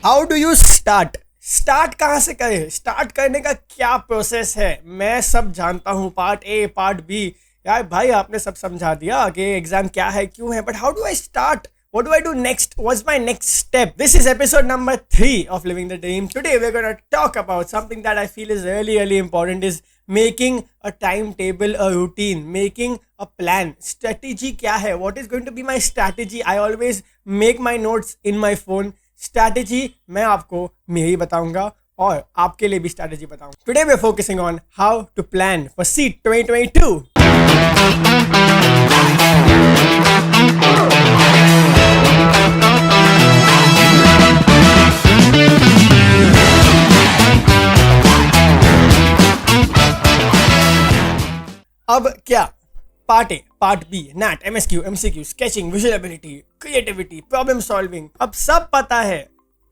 How do you start कहाँ से करें, स्टार्ट करने का क्या प्रोसेस है, मैं सब जानता हूँ। पार्ट ए, पार्ट बी, यार भाई आपने सब समझा दिया कि एग्जाम क्या है, क्यों है, but how do I start? What do I do next? What's my next step? This is episode number 3 of Living the Dream. Today we're going to talk about something that I feel is really important, is making a timetable, a routine, making a plan. Strategy क्या है? What is going to be my strategy? I always make my notes in my phone. Strategy मैं आपको मेरी बताऊंगा और आपके लिए भी strategy बताऊंगा. Today we're focusing on how to plan for SEET 2022. अब क्या? Part A, part B, NAT, MSQ, MCQ, sketching, visual ability, creativity, problem solving, अब सब पता है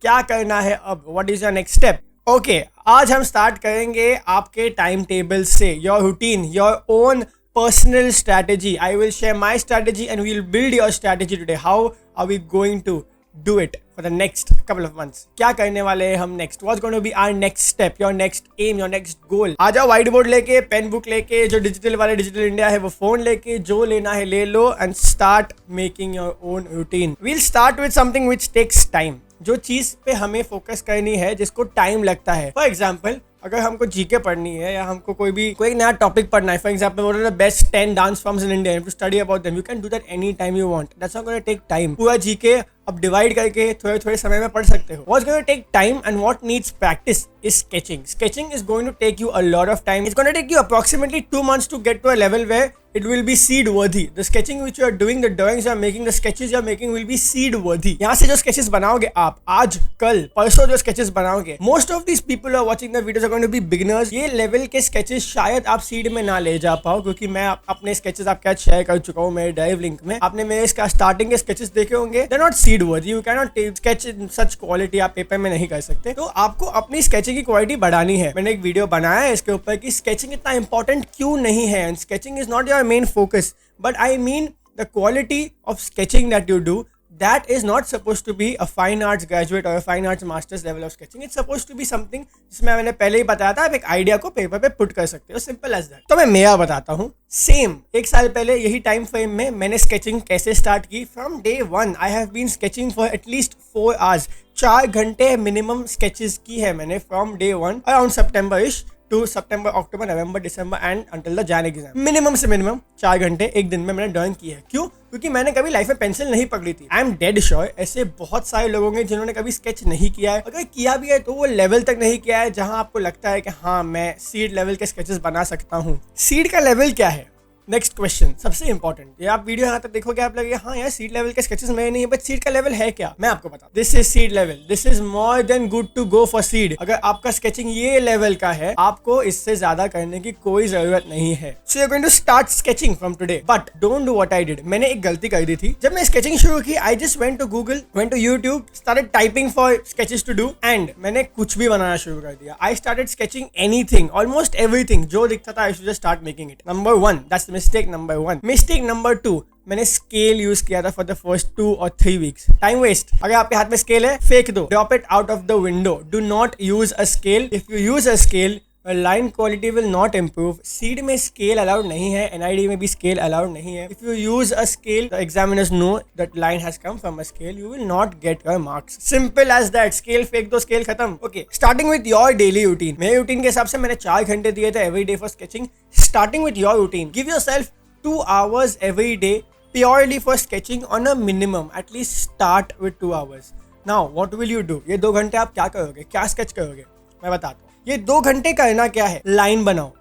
क्या करना है। अब what is your next step? Okay, आज हम स्टार्ट करेंगे आपके टाइम टेबल से, your routine, your own personal strategy. I will share my strategy and we will build your strategy today. How are we going to do it for the next couple of months? क्या करने वाले हैं हम next? What's going to be our next step, your next aim, your next goal? आ जाओ white board लेके, pen book लेके, जो digital वाले डिजिटल इंडिया है वो फोन लेके, जो लेना है ले लो and start making your own routine. We'll start with something which takes time. जो चीज पे हमें फोकस करनी है, जिसको टाइम लगता है। फॉर एग्जाम्पल, अगर हमको जीके पढ़नी है या हमको कोई नया टॉपिक पढ़ना है, for example what are the best 10 dance forms in India, to study about them, you can do that any time you want. That's not gonna take time. पूरा जीके अब डिवाइड करके थोड़े थोड़े समय में पढ़ सकते हो। What's gonna take time and what needs practice is sketching. Sketching is going to take you a lot of time. It's going to take you approximately 2 months to get to a level where it will be seed worthy. The sketching which you are doing, the drawings you are making, the sketches you are making will be seed worthy. यहाँ से जो sketches बनाओगे आप, आज कल परसों जो sketches बनाओगे, most of these people who are watching the videos are going to be beginners. ये लेवल के sketches शायद आप seed में ना ले जा पाओ, क्योंकि मैं अपने sketches आपके साथ शेयर कर चुका हूँ मेरे ड्राइव लिंक में। आपने मेरे स्टार्टिंग के sketches देखे होंगे. They're not seed worthy. You cannot sketch in such quality. आप पेपर में नहीं कर सकते। तो आपको अपनी sketching की क्वालिटी बढ़ानी है। मैंने एक वीडियो बनाया है इसके ऊपर कि sketching इतना इंपॉर्टेंट क्यों नहीं है। And sketching is not your main focus, but I mean the quality of sketching that you do. That is not supposed to be a fine arts graduate or a fine arts master's level of sketching. It's supposed to be something जिसमें मैंने पहले ही बताया था, आप एक idea को paper पे put कर सकते हो, सिंपल एज दैट। तो मैं मेरा बताता हूँ। सेम 1 साल पहले यही टाइम फ्रेम में मैंने स्केचिंग कैसे स्टार्ट की। From day 1 I have been sketching for at least 4 hours. 4 घंटे मिनिमम स्केचेस की है मैंने from day 1 around September to September, October, November, December and until the जैन एग्जाम। मिनिमम से मिनिमम 4 घंटे एक दिन में मैंने ड्राइंग की है। क्यों? क्योंकि मैंने कभी लाइफ में पेंसिल नहीं पकड़ी थी। आई एम डेड श्योर ऐसे बहुत सारे लोग होंगे जिन्होंने कभी स्केच नहीं किया है। अगर किया भी है तो वो लेवल तक नहीं किया है जहां आपको लगता है कि हाँ मैं सीड लेवल के स्केचेस बना सकता हूँ। सीड का लेवल क्या है? नेक्स्ट क्वेश्चन, सबसे इंपॉर्टेंट। ये आप वीडियो यहाँ तक देखोगे आप लगेगा हाँ यार सीड लेवल के स्केचेस में नहीं है, बट सीड का लेवल है क्या? मैं आपको बताऊं। This is CEED level. This is more than good to go for CEED. अगर आपका स्केचिंग ये लेवल का है, आपको इससे ज्यादा करने की कोई जरूरत नहीं है। So you are going to start sketching from today, but don't do what I did. मैंने एक गलती कर दी थी जब मैं स्केचिंग शुरू की। I just went to Google, went to YouTube, started typing for sketches to do and मैंने कुछ भी बनाना शुरू कर दिया। I started sketching anything, almost everything जो दिखता था। I should just start making it. Number 1, that's mistake number 1। Mistake number 2, मैंने स्केल यूज किया था for the first 2 or 3 weeks. Time waste. अगर आपके हाथ में स्केल है, फेंक दो, drop it out of the window. Do not use a scale. If you use a scale, line quality will not improve. CEED में स्केल अलाउड नहीं है, एनआईडी में भी स्केल अलाउड नहीं है। If you use a scale, the examiners know that line has come from a scale, you will not get your marks. Simple as that. Scale फेंक दो, scale खत्म। Okay, starting with your daily routine. मेरे routine के हिसाब से मैंने 4 घंटे दिए थे every day for sketching. Starting with your routine, give yourself 2 hours every day purely for sketching on a minimum. At least start with 2 hours. Now what will you do? ये 2 घंटे आप क्या करोगे, क्या स्केच करोगे? मैं बताता हूँ। ये 2 घंटे करना क्या है? लाइन बनाओ।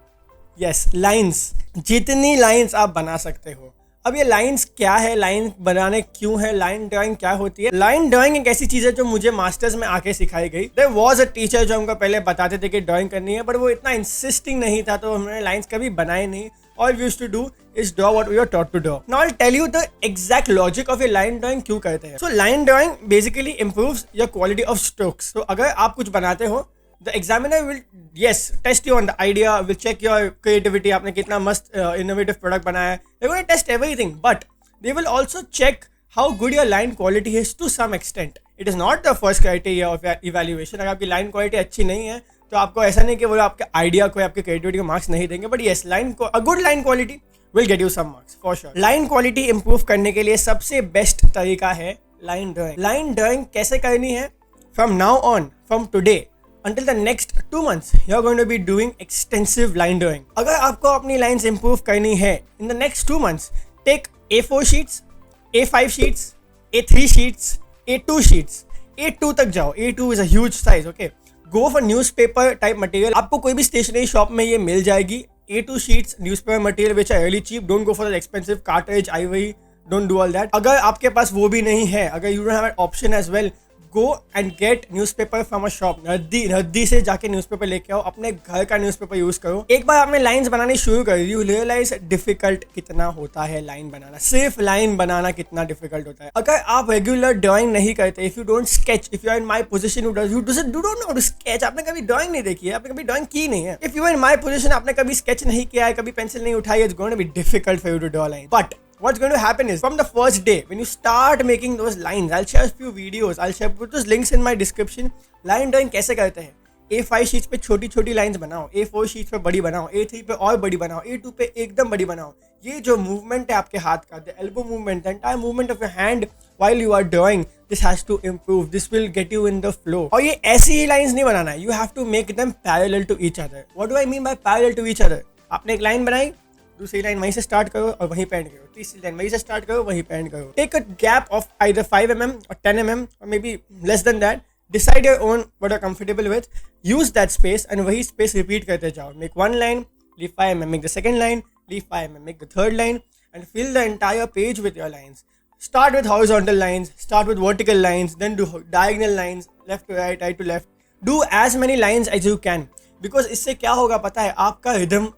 Yes, lines. जितनी लाइंस आप बना सकते हो। अब ये लाइंस क्या है, लाइन बनाने क्यों है, लाइन ड्राइंग क्या होती है? लाइन ड्राइंग एक ऐसी चीज है जो मुझे मास्टर्स में आके सिखाई गई। देयर वाज अ टीचर जो हमको पहले बताते थे कि ड्राइंग करनी है, बट वो इतना इंसिस्टिंग नहीं था, तो हमने लाइंस कभी बनाए नहीं। All we used to do is draw what we were taught to draw. Now I'll tell you the exact logic of a line drawing क्यों करते हैं. So line drawing basically improves your quality of strokes. So अगर आप कुछ बनाते हो, the examiner will test you on the idea, will check your creativity, आपने कितना मस्त innovative product बनाया है. They're going to test everything, but they will also check how good your line quality is to some extent. It is not the first criteria of evaluation. अगर आपकी line quality अच्छी नहीं है तो आपको ऐसा नहीं कि वो आपके आइडिया को, आपके क्रिएटिविटी को मार्क्स नहीं देंगे, but yes a good line quality will get you some marks for sure. Line quality improve करने के लिए सबसे बेस्ट तरीका है line drawing. Line drawing कैसे करनी है? From now on, from today until the next 2 months, you are going to be doing extensive line drawing. अगर आपको अपनी lines improve करनी है in the next 2 months, take A4 sheets, A5 sheets, A3 sheets, A2 sheets, A2 तक जाओ. A2 is a huge size, okay? Go for newspaper type material. आपको कोई भी stationery shop में ये मिल जाएगी. A2 sheets, newspaper material which are really cheap. Don't go for the expensive cartridge, ivory. Don't do all that. अगर आपके पास वो भी नहीं है, अगर you don't have an option as well, go and get newspaper from a shop. नद्दी से जाके न्यूज़पेपर लेके आओ, अपने घर का न्यूज़पेपर यूज करो. एक बार आपने लाइंस बनानी शुरू कर दी, यू रियलाइज डिफिकल्ट कितना होता है लाइन बनाना. सिर्फ लाइन बनाना कितना डिफिकल्ट होता है. अगर आप रेगुलर ड्राइंग नहीं करते, if you don't sketch, if you are in my position you don't know to sketch, आपने कभी ड्राइंग नहीं देखी है, आपने कभी ड्राइंग की नहीं है. If you are in my position, आपने कभी स्केच नहीं किया है, कभी पेंसिल नहीं उठाई है, it's going to be difficult for you to draw line. But what's going to happen is from the first day when you start making those lines, I'll share a few videos, I'll share put those links in my description. Line drawing कैसे करते हैं? A5 sheets पे छोटी छोटी lines बनाओ, A4 sheets पे बड़ी बनाओ, A3 पे और बड़ी बनाओ, A2 पे एकदम बड़ी बनाओ. ये जो मूवमेंट है आपके हाथ का, the elbow movement, the entire movement of your hand while you are drawing, this has to improve. This will get you in the flow. और ये ऐसी ही लाइंस नहीं बनाना है. You have to make them parallel to each other. What do I mean by parallel to each other? आपने एक line बनाई, दूसरी line वहीं से स्टार्ट करो और वहीं पे एंड करो, तीसरी लाइन वहीं से स्टार्ट करो, वहीं पे एंड करो. Take a gap of either 5 mm or 10 mm or maybe less than that. Decide your own what you're comfortable with. Use that space and वही space repeat करते जाओ. Make one line, leave 5 mm, make the second line, leave 5 mm, make the third line, and fill the entire page with your lines. Start with horizontal lines, start with vertical lines, then do diagonal lines, left to right, right to left. Do as many lines as you can. Because इससे क्या होगा पता है, आपका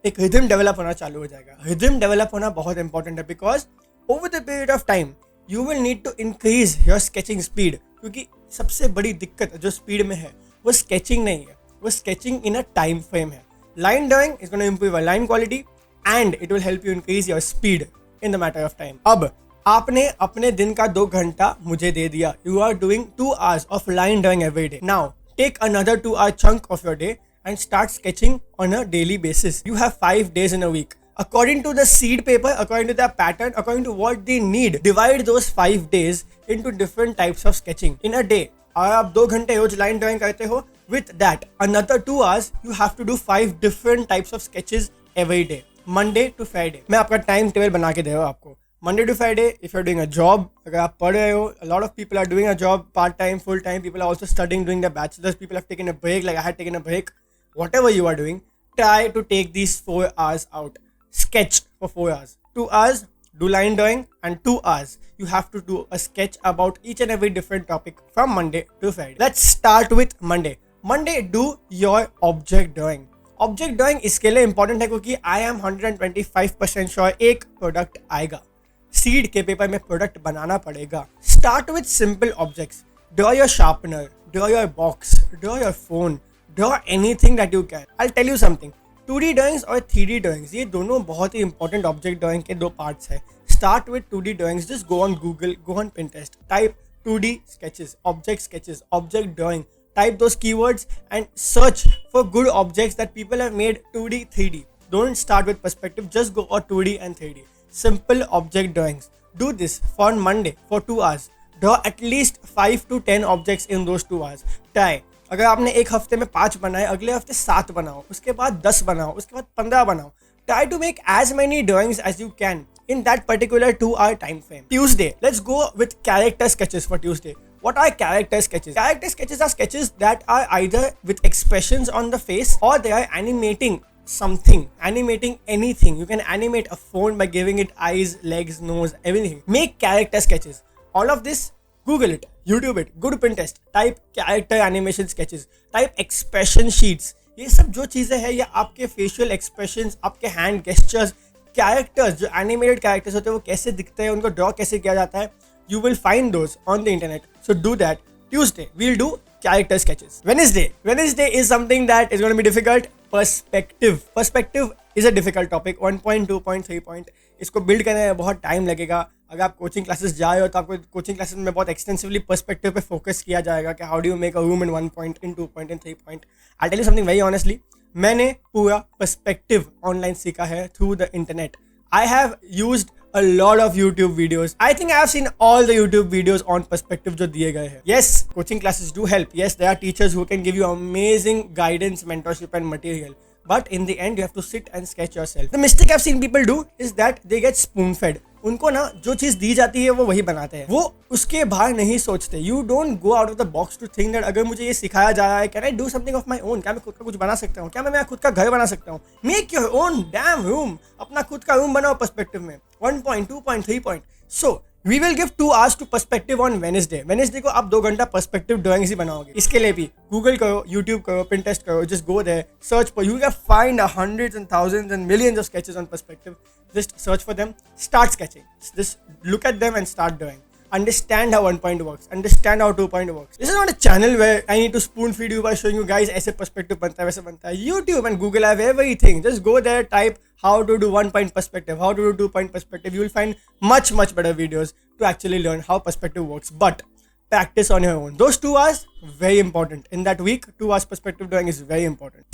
एक rhythm develop होना चालू हो जाएगा. रिदम डेवलप होना बहुत इंपॉर्टेंट है because over the period of time you will need to increase your sketching speed. क्योंकि सबसे बड़ी दिक्कत जो स्पीड में है वो स्केचिंग नहीं है, वो sketching in a time frame है. Line drawing is gonna improve your line quality and it will help you increase your speed in the matter of time. अब आपने अपने दिन का 2 घंटा मुझे दे दिया. You are doing 2 hours of line drawing every day. Now take another 2 hour chunk of your day and start sketching on a daily basis. You have 5 days in a week. According to the seed paper, according to the pattern, according to what they need, divide those 5 days into different types of sketching. In a day, अगर आप 2 घंटे रोज line drawing करते हो, with that another 2 hours you have to do 5 different types of sketches every day, Monday to Friday. मैं आपका time table बना के दे रहा हूँ आपको. Monday to Friday, if you're doing a job, अगर आप पढ़ रहे हो, a lot of people are doing a job part time, full time. People are also studying, doing their bachelors. People have taken a break, like I had taken a break. Whatever you are doing, try to take these 4 hours out. Sketch for 4 hours. 2 hours, do line drawing, and 2 hours, you have to do a sketch about each and every different topic from Monday to Friday. Let's start with Monday. Monday, do your object drawing. Object drawing इसके लिए important है क्योंकि I am 125% sure एक product आएगा. Seed के paper में product बनाना पड़ेगा. Start with simple objects. Draw your sharpener, draw your box, draw your phone. Draw anything that you can. I'll tell you something. 2D drawings और 3D drawings, ये दोनों बहुत ही important object drawing के 2 parts है. Start with 2D drawings. Just go on Google, go on Pinterest. Type 2D sketches, object drawing. Type those keywords and search for good objects that people have made 2D, 3D. Don't start with perspective. Just go on 2D and 3D. Simple object drawings. Do this for Monday for 2 hours. Draw at least 5 to 10 objects in those 2 hours. Try. अगर आपने एक हफ्ते में 5 बनाए, अगले हफ्ते 7 बनाओ, उसके बाद 10 बनाओ, उसके बाद 15 बनाओ. Try to make as many drawings as you can in that particular 2 hour time frame. Tuesday, let's go with character sketches for Tuesday. What are character sketches? Character sketches are sketches that are either with expressions on the face or they are animating something, animating anything. You can animate a phone by giving it eyes, legs, nose, everything. Make character sketches. All of this, Google it, YouTube it, go to Pinterest, type character animation sketches, type expression sheets. ये सब जो चीज़ें हैं, ये आपके facial expressions, आपके hand gestures, characters, जो animated characters होते हैं वो कैसे दिखते हैं, उनको draw कैसे किया जाता है, you will find those on the internet. So do that. Tuesday, we'll do character sketches. Wednesday is something that is going to be difficult. Perspective is a difficult topic. 1 point, 2 point, 3 point. इसको build करने में बहुत time लगेगा. अगर आप coaching classes जा रहे हो तो आपको कोचिंग क्लासेस में बहुत एक्सटेंसिवली पर्सपेक्टिव पे फोकस किया जाएगा कि how do you make a room in 1 point, in 2 point, in 3 point. I tell you something very honestly, मैंने पूरा पर्सपेक्टिव ऑनलाइन सीखा है through the internet. I have used a lot of YouTube videos. I think I have seen all the YouTube videos on perspective जो दिए गए हैं. Yes, coaching classes do help. Yes, there are teachers who can give you amazing guidance, mentorship and material. But in the end, you have to sit and sketch yourself. The mistake I've seen people do is that they get spoon fed. उनको ना जो चीज दी जाती है वो वही बनाते हैं, वो उसके बाहर नहीं सोचते. You don't go out of the box to think that अगर मुझे ये सिखाया जा रहा है, can I do something of my own, क्या मैं खुद का कुछ बना सकता हूँ, क्या मैं मेरा खुद का घर बना सकता हूँ. Make your own damn room, अपना खुद का रूम बनाओ पर्सपेक्टिव में. 1 point, 2 point, 3 point. So we will give 2 hours to perspective on Wednesday को आप 2 घंटा पर्सपेक्टिव ड्राइंग्स ही बनाओगे. इसके लिए भी गूगल करो, यूट्यूब करो, पिंटरेस्ट करो, just go there, search for, you can find hundreds and thousands and millions of sketches on perspective. Just search for them, start sketching, just look at them and start drawing. Understand how 1 point works, understand how 2 point works. This is not a channel where I need to spoon feed you by showing you guys ऐसे perspective बनता है, वैसे बनता है. YouTube and Google have everything. Just go there, type how to do 1 point perspective, how to do 2 point perspective. You will find much better videos to actually learn how perspective works. But practice on your own. Those 2 hours very important. In that week, 2 hours perspective drawing is very important.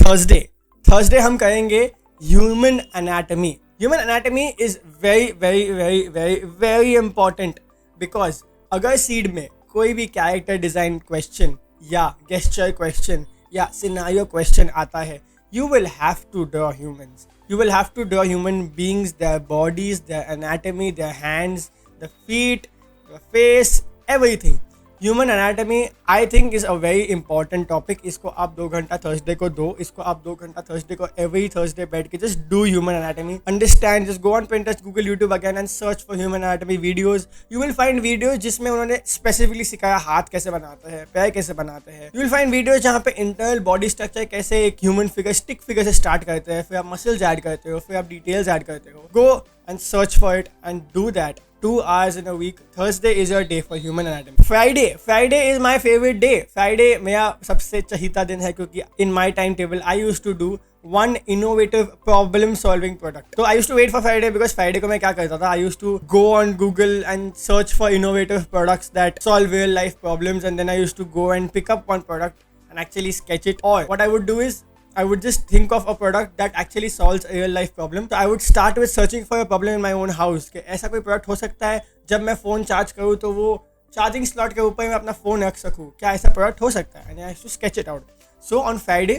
Thursday हम करेंगे human anatomy. Human anatomy is very important because अगर seed में कोई भी character design question या gesture question या scenario question आता है, you will have to draw humans. You will have to draw human beings, their bodies, their anatomy, their hands, the feet, the face, everything. Human anatomy I think is a very important topic. इसको आप 2 घंटा Thursday को दो, इसको आप 2 घंटा Thursday को every Thursday बैठ के just do human anatomy, understand. Just go on Pinterest, Google, YouTube again and search for human anatomy videos. You will find videos जिसमें उन्होंने स्पेसिफिकली सिखाया हाथ कैसे बनाते हैं, पैर कैसे बनाते हैं. यू विल फाइंड वीडियोज जहाँ पे इंटरनल बॉडी स्ट्रक्चर कैसे एक ह्यूमन फिगर, स्टिक फिगर से स्टार्ट करते हैं, फिर आप मसल्स ऐड करते हो, फिर आप डिटेल्स ऐड करते हो. गो and search for it and do that. 2 hours in a week. Thursday is your day for human anatomy. Friday is my favorite day. Friday मेरा सबसे चहीता दिन है क्योंकि in my timetable I used to do one innovative problem solving product. So I used to wait for Friday because Friday को मैं क्या करता था, I used to go on Google and search for innovative products that solve real life problems, and then I used to go and pick up one product and actually sketch it. Or what I would do is I would just think of a product that actually solves a real life problem. So I would start with searching for a problem in my own house. कि ऐसा कोई product हो सकता है जब मैं phone charge करूँ तो वो चार्जिंग स्लॉट के ऊपर मैं अपना फ़ोन रख सकूँ, क्या ऐसा प्रोडक्ट हो सकता है? And I used to sketch it out. So on Friday,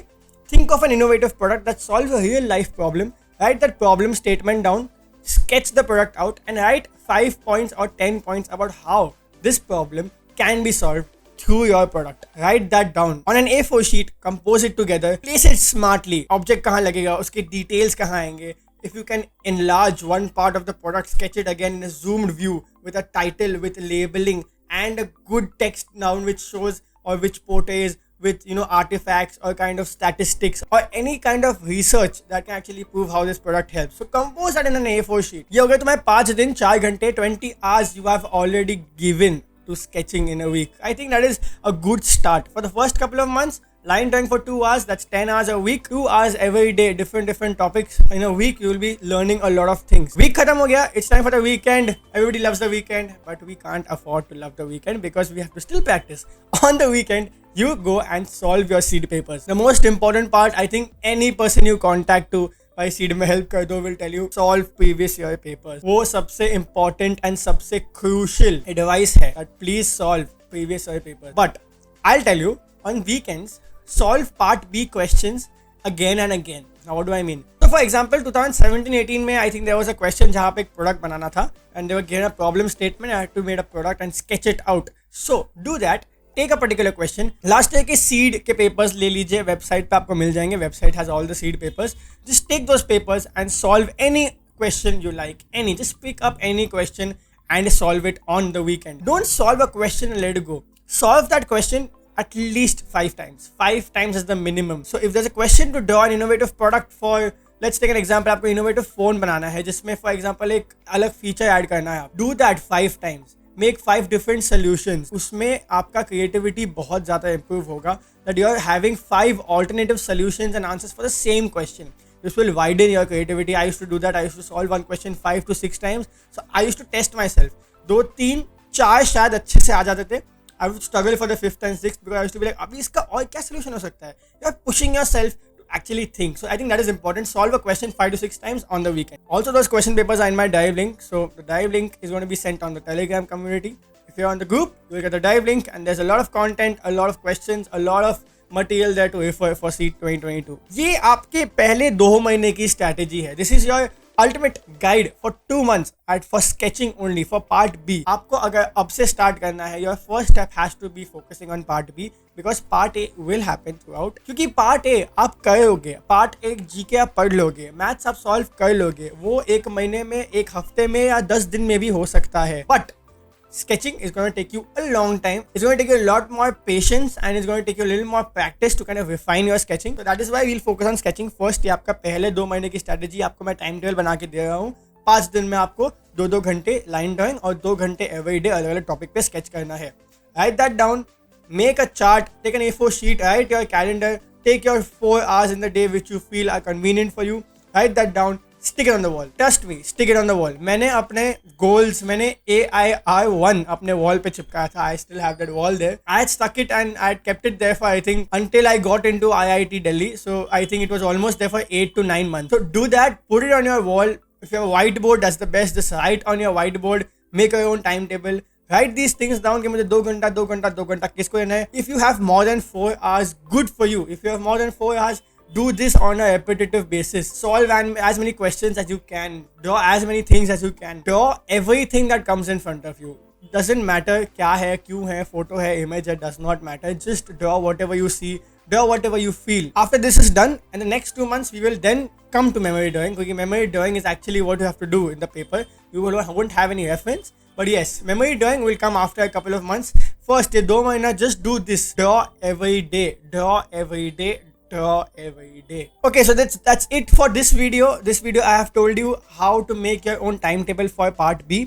think of an innovative product that solves a real life problem. Write that problem statement down, sketch the product out, and write 5 points or 10 points about how this problem can be solved through your product. Write that down on an A4 sheet, compose it together, place it smartly. Object कहाँ लगेगा, उसके details कहाँ आएंगे. If you can enlarge one part of the product, sketch it again in a zoomed view with a title, with labeling and a good text down which shows or which portrays with artifacts or kind of statistics or any kind of research that can actually prove how this product helps. So compose that in an A4 sheet. ये हो गया तुम्हारे 5 दिन 4 घंटे, 20 hours you have already given to sketching in a week. I think that is a good start. For the first couple of months, line drawing for 2 hours, that's 10 hours a week, 2 hours every day, different topics. In a week, you will be learning a lot of things. Week khatam ho gaya, it's time for the weekend. Everybody loves the weekend, but we can't afford to love the weekend because we have to still practice. On the weekend, you go and solve your seed papers. The most important part, I think any person you contact to भाई CEED में help कर दो will tell you solve previous year papers. वो सबसे important and सबसे crucial advice है that please solve previous year papers. But I will tell you on weekends solve part B questions again and again. Now what do I mean? So for example 2017-18 में I think there was a question जहाँ पे एक product बनाना था and they were given a problem statement. I had to make a product and sketch it out. So do that. Take a particular question. Last year के CEED के papers ले लीजिए, website पे आपको मिल जाएंगे. Website has all the CEED papers. Just take those papers and solve any question you like, any. Just pick up any question and solve it on the weekend. Don't solve a question and let it go. Solve that question at least 5 times. 5 times is the minimum. So if there's a question to draw an innovative product for, let's take an example, आपको innovative phone बनाना है जिसमें for example एक अलग feature add करना है. Do that 5 times. Make 5 different solutions. उसमें आपका creativity बहुत ज़्यादा improve होगा that you are having 5 alternative solutions and answers for the same question. This will widen your creativity. I used to do that. I used to solve one question 5 to 6 times. So I used to test myself. 2, 3, 4 शायद अच्छे से आ जाते थे. I would struggle for the 5th and 6th because I used to be like, अभी इसका और क्या solution हो सकता है? You are pushing yourself to actually think. So I think that is important. Solve a question 5 to 6 times on the weekend. Also, those question papers are in my Drive link. So the Drive link is going to be sent on the Telegram community. If you're on the group, you will get the Drive link, and there's a lot of content, a lot of questions, a lot of material there to refer for CEAT 2022. ये आपके पहले 2 महीने की strategy है. This is your ultimate guide for 2 months for sketching only for part B. आपको अगर अब से start करना है, your first step has to be focusing on part B because part A will happen throughout. क्योंकि part A आप करोगे, part A GK आप पढ़ लोगे, maths आप solve कर लोगे, वो 1 महीने में, 1 हफ्ते में या 10 दिन में भी हो सकता है. But sketching is going to take you a long time. It's going to take you a lot more patience and it's going to take you a little more practice to kind of refine your sketching. So that is why we'll focus on sketching first. ये आपका पहले 2 महीने की strategy आपको मैं time table बना के दे रहा हूँ. 5 दिन में आपको 2-2 घंटे लाइन ड्राइंग और 2 घंटे एवरी डे अलग अलग टॉपिक पे स्केच करना है. Write that down. Make a chart. Take an A4 sheet. Write your calendar. Take your 4 hours in the day which you feel are convenient for you. Write that down. Stick it on the wall. Trust me, stick it on the wall. मैंने अपने goals, मैंने AIR1 अपने wall पे चिपकाया था. I still have that wall there. I had stuck it and I had kept it there for I think until I got into IIT Delhi. So I think it was almost there for 8 to 9 months. So do that. Put it on your wall. If you have a whiteboard, that's the best. Just write on your whiteboard. Make your own timetable. Write these things down कि मुझे 2 घंटा किसको लेना है. If you have more than 4 hours, good for you. If you have more than 4 hours, do this on a repetitive basis. Solve as many questions as you can. Draw as many things as you can. Draw everything that comes in front of you. Doesn't matter क्या है, क्यों है, photo है, image है, does not matter. Just draw whatever you see. Draw whatever you feel. After this is done, in the next 2 months, we will then come to memory drawing. Because memory drawing is actually what you have to do in the paper. You won't have any reference. But yes, memory drawing will come after a couple of months. First, 2 महीना, just do this. Draw every day. Draw every day. Draw every day. Okay, so that's it for this video. This video I have told you how to make your own timetable for part B.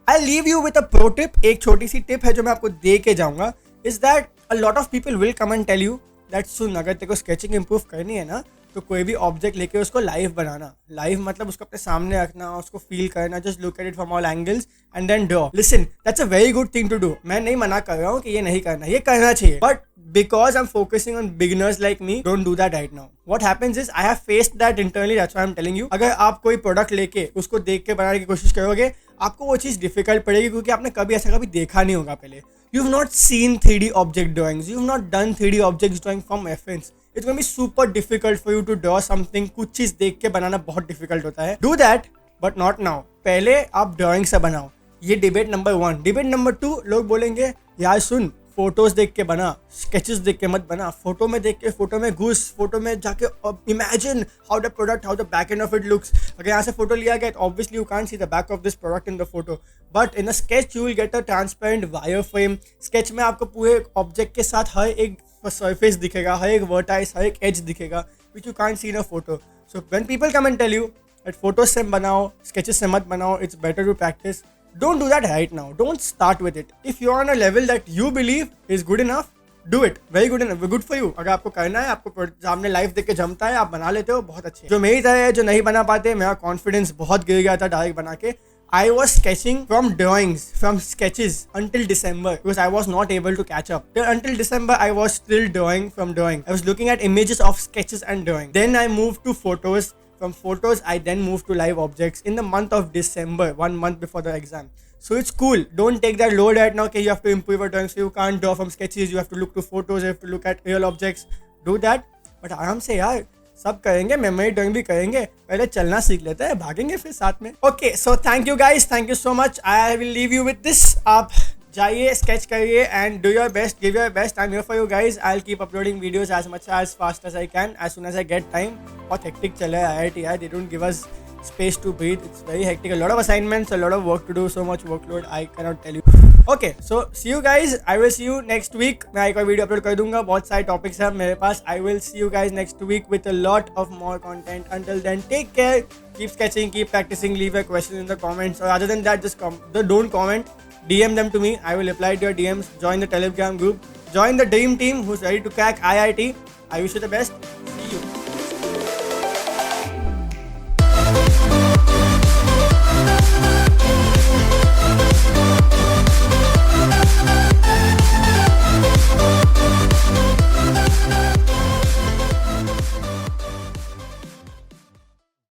I'll leave you with a pro tip. एक छोटी सी tip है जो मैं आपको दे के जाऊंगा. Is that a lot of people will come and tell you that सुन, अगर तेरे को स्केचिंग इंप्रूव करनी है ना तो कोई भी ऑब्जेक्ट लेके उसको लाइव बनाना. लाइव मतलब उसको अपने सामने रखना, उसको फील करना. Just look at it from all angles and then draw. Listen, that's a very good thing to do. मैं नहीं मना कर रहा हूँ कि ये नहीं करना, ये करना चाहिए. But because I'm focusing on beginners like me, don't do that right now. What happens is I have faced that internally. That's why I'm telling you. अगर आप कोई प्रोडक्ट लेके उसको देख के बनाने की कोशिश करोगे, आपको वो चीज़ डिफिकल्ट पड़ेगी क्योंकि आपने कभी ऐसा कभी देखा नहीं होगा पहले. You've not seen 3D object drawings. You've not done 3D object drawing from reference. It's going to be super difficult for you to draw something. कुछ चीज़ देख के बनाना बहुत डिफिकल्ट होता है. Do that, but not now. पहले आप drawing से बनाओ. ये डिबेट नंबर 1. डिबेट नंबर 2, लोग बोलेंगे यार सुन, फोटोज देख के बना, स्केचेस देख के मत बना. फोटो में देख के, फोटो में घुस, फोटो में जाके imagine how the product, how the back end of it looks. अगर यहाँ से फोटो लिया गया तो obviously you can't see the back of this product in the photo, but in a sketch you will get a transparent wire frame. Sketch में आपको पूरे object के साथ हर एक सरफेस दिखेगा, हर एक वर्टाइस, हर एक एज दिखेगा, which you can't see in a photo. So when people come and tell you that photos से बनाओ, स्केचेस से मत बनाओ, it's better to practise. Don't do that right now. Don't start with it. If you're on a level that you believe is good enough, do it. Very good enough. Good for you. अगर आपको करना है, आपको सामने live देख के जमता है, आप बना लेते हो, बहुत अच्छे. जो मेरी तरह है, जो नहीं बना पाते, मेरा कॉन्फिडेंस बहुत गिर गया था डायरेक्ट बना के. I was sketching from drawings, from sketches until December because I was not able to catch up. Until December, I was still drawing from drawing. I was looking at images of sketches and drawing. Then I moved to photos. From photos, I then moved to live objects in the month of December, 1 month before the exam. So it's cool. Don't take that load right now. Okay, you have to improve your drawing, so you can't draw from sketches. You have to look to photos. You have to look at real objects. Do that. But आराम से यार, सब करेंगे, memory drawing भी करेंगे. पहले चलना सीख लेते हैं, भागेंगे फिर साथ में. Okay, so thank you guys. Thank you so much. I will leave you with this. आप जाइए, स्केच करिए and do your best, give your best. I'm here for you guys. I'll keep uploading videos as much as fast as I can, as soon as I get time. बहुत hectic चल रहा है IIT यार. They don't give us space to breathe. It's very hectic. A lot of assignments, a lot of work to do, so much workload. I cannot tell you. Okay, so see you guys. I will see you next week. मैं एक और video upload कर दूंगा. बहुत सारे topics हैं मेरे पास. I will see you guys next week with a lot of more content. Until then, take care. Keep sketching, keep practicing. Leave your questions in the comments. Or other than that, just don't comment. DM them to me. I will reply to your DMs. Join the Telegram group. Join the dream team who's ready to crack IIT. I wish you the best.